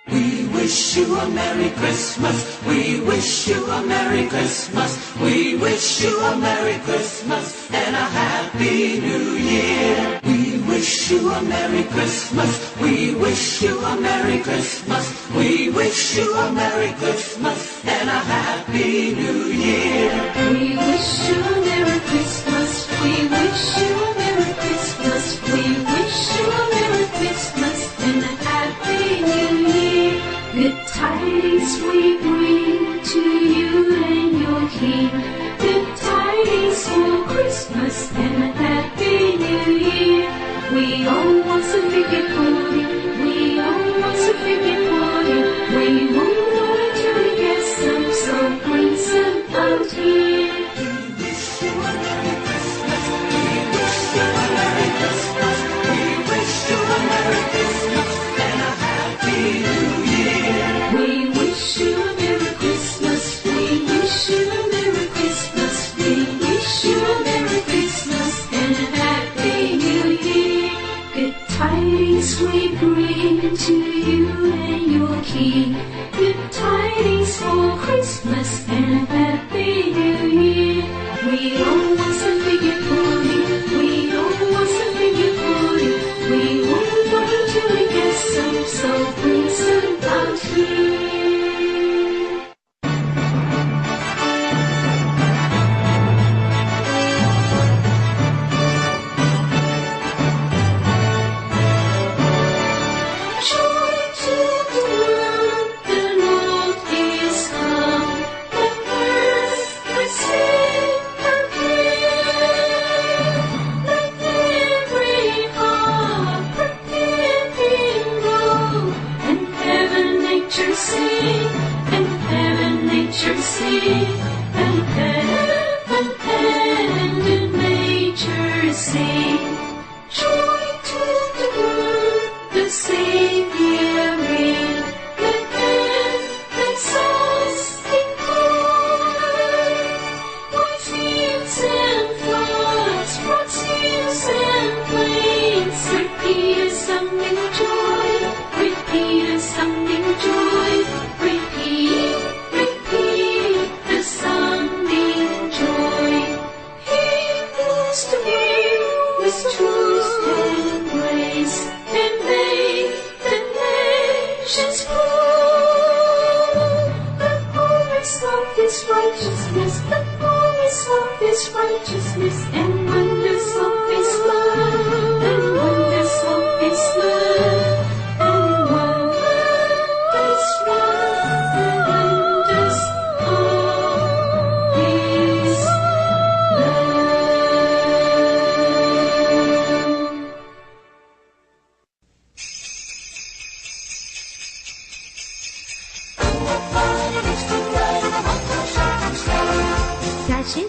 We wish you a Merry Christmas. We wish you a Merry Christmas. We wish you a Merry Christmas and a Happy New Year. We wish you a Merry Christmas. We wish you a Merry Christmas. We wish you a Merry Christmas and a Happy New Year. We wish you a Merry Christmas. We wish you a Merry Christmas. We wish you a Merry Christmas and a Happy New Year. Good tidings we bring to you and your King. Good tidings for Christmas and a Happy New Year. We all want some figure pudding. We all want some figure pudding. We won't know until we get some, so bring some out here. We wish you a Merry Christmas. We wish you a Merry Christmas. We wish you a Merry Christmas and a Happy New Year. We wish you a Merry Christmas. We wish you a Merry Christmas. We wish you a Merry Christmas and a Happy New Year. Good tidings we bring to you and your King. Good tidings for Christmas and a Happy New Year. We all want some figure pudding. We all want some figure pudding. We won't know until we get some, so bring some out here. Joy to the world, the Lord is come. Let earth receive her King. Let every heart prepare Him know, and heaven nature sing, and heaven nature sing, and heaven and nature sing. Joy to the world, the Savior reign. Let men and souls incline. With fields and floods, broad seas and plains, repeat a sounding joy, repeat a sounding joy, repeat, repeat the sounding joy. He was to be with truth and grace, and make the nations proud. The promise of His righteousness, the promise of His righteousness, and wonders of His love, and wonders of His love, and wonders of His love. 小青